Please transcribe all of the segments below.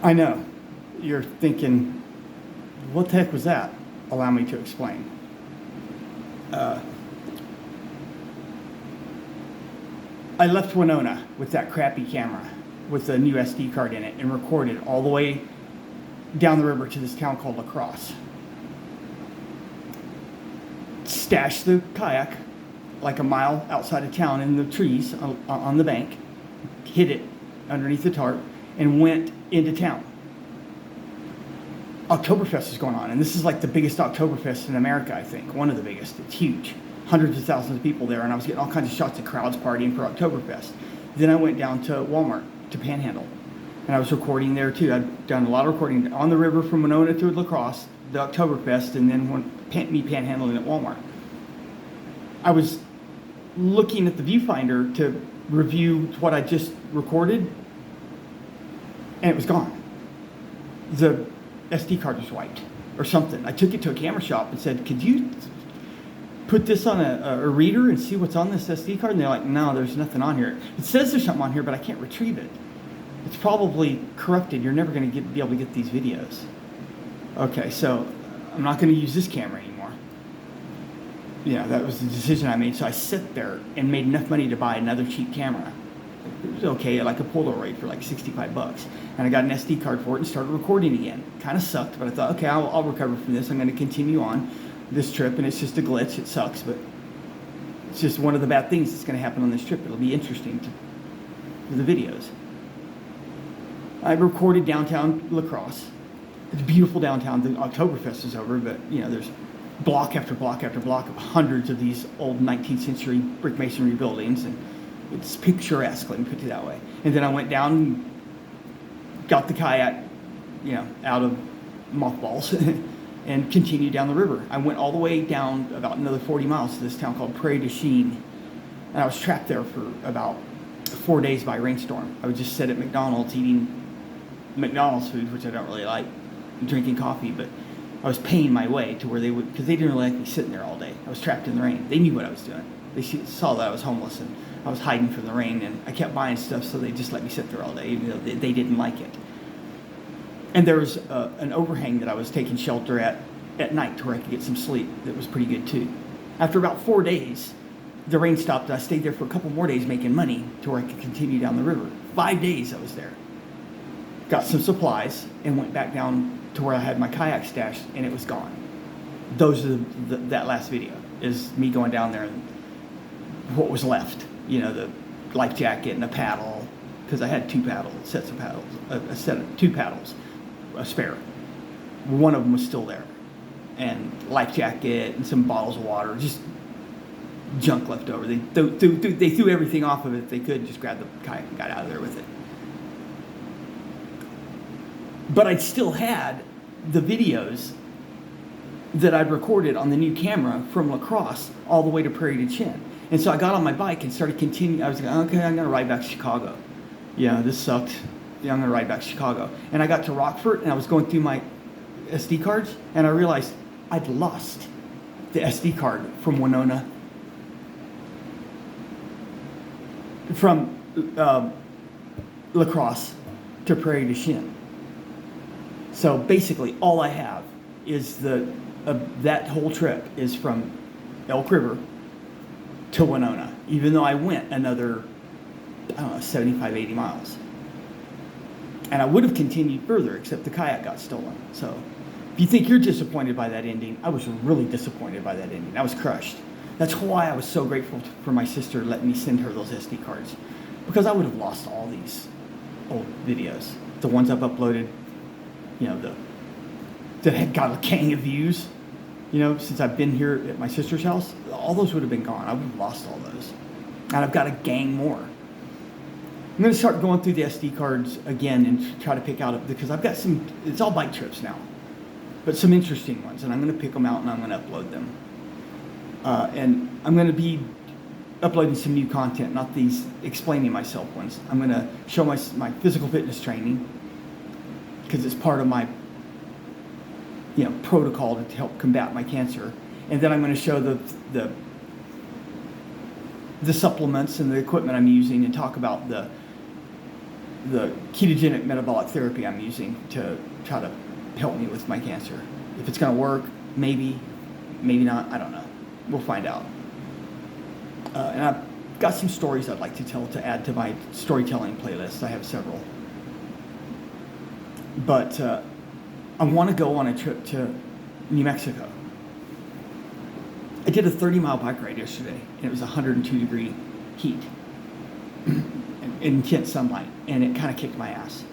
I know. You're thinking, what the heck was that? Allow me to explain. I left Winona with that crappy camera with a new SD card in it and recorded all the way down the river to this town called La Crosse. Stashed the kayak like a mile outside of town in the trees on the bank, hid it underneath the tarp, and went into town. Oktoberfest is going on, and this is like the biggest Oktoberfest in America, I think. One of the biggest. It's huge. Hundreds of thousands of people there, and I was getting all kinds of shots of crowds partying for Oktoberfest. Then I went down to Walmart to Panhandle, and I was recording there too. I'd done a lot of recording on the river from Winona to La Crosse, the Oktoberfest, and then me panhandling at Walmart. I was looking at the viewfinder to review what I just recorded, and it was gone. The SD card was wiped or something. I took it to a camera shop and said, could you put this on a reader and see what's on this SD card? And they're like, no, there's nothing on here. It says there's something on here, but I can't retrieve it. It's probably corrupted. You're never going to be able to get these videos. Okay, so I'm not going to use this camera anymore. Yeah, that was the decision I made. So I sat there and made enough money to buy another cheap camera. It was okay, like a Polaroid for like $65. And I got an SD card for it and started recording again. Kind of sucked, but I thought, okay, I'll recover from this. I'm going to continue on this trip, and it's just a glitch. It sucks, but it's just one of the bad things that's going to happen on this trip. It'll be interesting for the videos. I recorded downtown La Crosse. It's beautiful downtown. The Oktoberfest is over, but there's block after block after block of hundreds of these old 19th century brick masonry buildings, and it's picturesque, let me put it that way. And then I went down, got the kayak, out of mothballs, and continued down the river. I went all the way down about another 40 miles to this town called Prairie du Chien, and I was trapped there for about 4 days by a rainstorm. I would just sit at McDonald's eating McDonald's food, which I don't really like, drinking coffee, but I was paying my way to where they would, because they didn't really like me sitting there all day. I was trapped in the rain. They knew what I was doing. They saw that I was homeless and I was hiding from the rain, and I kept buying stuff, so they just let me sit there all day, even though they didn't like it. And there was an overhang that I was taking shelter at night to where I could get some sleep. That was pretty good too. After about 4 days, the rain stopped, and I stayed there for a couple more days making money to where I could continue down the river. 5 days I was there. Got some supplies and went back down to where I had my kayak stashed, and it was gone. Those are that last video is me going down there and what was left. The life jacket and a paddle, because I had sets of paddles, a set of 2 paddles, a spare. One of them was still there, and life jacket and some bottles of water, just junk left over. They threw everything off of it if they could, just grabbed the kayak and got out of there with it. But I still had the videos that I'd recorded on the new camera from La Crosse all the way to Prairie du Chien. And so I got on my bike and started continuing. I was like, okay, I'm going to ride back to Chicago. Yeah, this sucked. Yeah, I'm going to ride back to Chicago. And I got to Rockford, and I was going through my SD cards, and I realized I'd lost the SD card from Winona, from La Crosse to Prairie du Chien. So basically, all I have is that whole trip is from Elk River to Winona, even though I went another, 75, 80 miles. And I would have continued further, except the kayak got stolen. So if you think you're disappointed by that ending, I was really disappointed by that ending. I was crushed. That's why I was so grateful for my sister letting me send her those SD cards, because I would have lost all these old videos. The ones I've uploaded, that had got a gang of views, since I've been here at my sister's house, all those would have been gone. I would have lost all those. And I've got a gang more. I'm going to start going through the SD cards again and try to pick out, because I've got it's all bike trips now, but some interesting ones, and I'm going to pick them out and I'm going to upload them. And I'm going to be uploading some new content, not these explaining myself ones. I'm going to show my physical fitness training, because it's part of my protocol to help combat my cancer. And then I'm going to show the supplements and the equipment I'm using, and talk about the ketogenic metabolic therapy I'm using to try to help me with my cancer. If it's going to work, maybe not, I don't know. We'll find out. And I've got some stories I'd like to tell to add to my storytelling playlist. I have several. But I want to go on a trip to New Mexico. I did a 30-mile bike ride yesterday, and it was 102-degree heat, intense sunlight, and it kind of kicked my ass.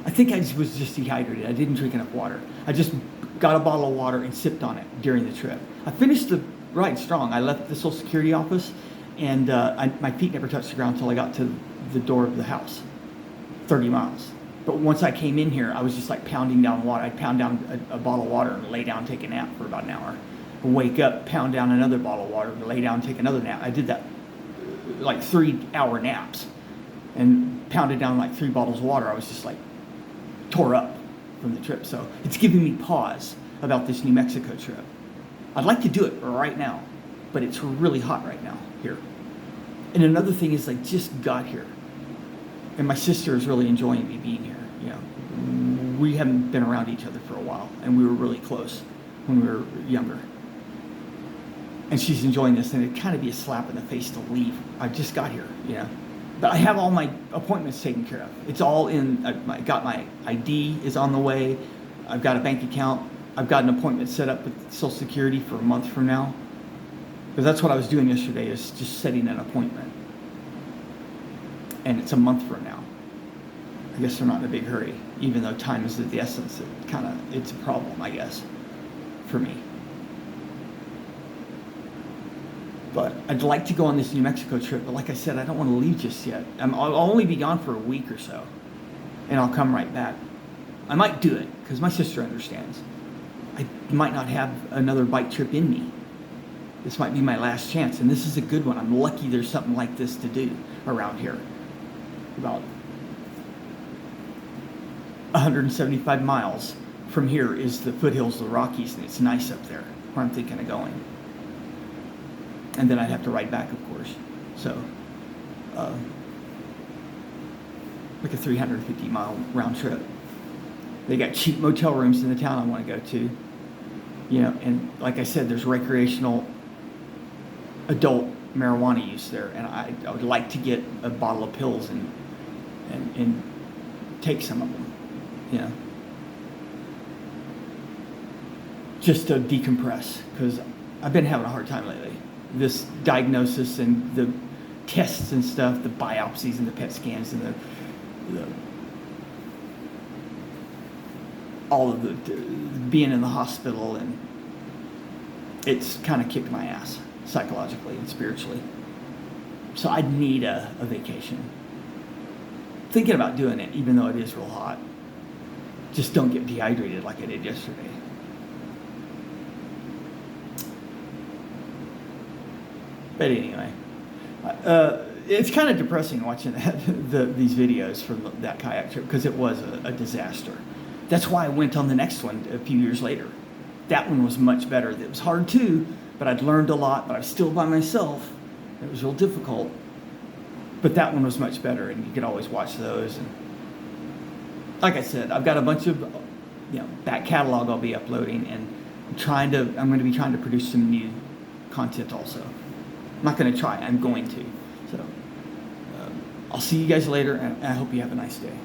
I think I was just dehydrated. I didn't drink enough water. I just got a bottle of water and sipped on it during the trip. I finished the ride strong. I left the Social Security office, and my feet never touched the ground until I got to the door of the house, 30 miles. But once I came in here, I was just like pounding down water. I'd pound down a bottle of water and lay down and take a nap for about an hour. Wake up, pound down another bottle of water, lay down and take another nap. I did that like 3-hour naps and pounded down like 3 bottles of water. I was just like tore up from the trip. So it's giving me pause about this New Mexico trip. I'd like to do it right now, but it's really hot right now here. And another thing is I just got here, and my sister is really enjoying me being here. You know, we haven't been around each other for a while, and we were really close when we were younger. And she's enjoying this, and it'd kind of be a slap in the face to leave. I just got here, you know. But I have all my appointments taken care of. It's all in. I got my ID is on the way. I've got a bank account. I've got an appointment set up with Social Security for a month from now. Because that's what I was doing yesterday, is just setting an appointment. And it's a month from now. I guess they're not in a big hurry, even though time is of the essence. It's a problem, I guess, for me. But I'd like to go on this New Mexico trip, but like I said, I don't want to leave just yet. I'll only be gone for a week or so, and I'll come right back. I might do it, because my sister understands. I might not have another bike trip in me. This might be my last chance, and this is a good one. I'm lucky there's something like this to do around here. About 175 miles from here is the foothills of the Rockies, and it's nice up there, where I'm thinking of going. And then I'd have to ride back, of course. So, like a 350-mile round trip. They got cheap motel rooms in the town I want to go to. You know, and like I said, there's recreational adult marijuana use there, and I would like to get a bottle of pills and take some of them, you know, just to decompress, because I've been having a hard time lately. This diagnosis and the tests and stuff, the biopsies and the PET scans and the all of the being in the hospital, and it's kind of kicked my ass psychologically and spiritually. So I'd need a vacation. Thinking about doing it, even though it is real hot. Just don't get dehydrated like I did yesterday. But anyway, it's kind of depressing watching these videos from that kayak trip, because it was a disaster. That's why I went on the next one a few years later. That one was much better. It was hard too, but I'd learned a lot, but I was still by myself. It was real difficult. But that one was much better, and you could always watch those. And like I said, I've got a bunch of back catalog I'll be uploading, and I'm going to be trying to produce some new content also. I'm not going to try, I'm going to. So I'll see you guys later, and I hope you have a nice day.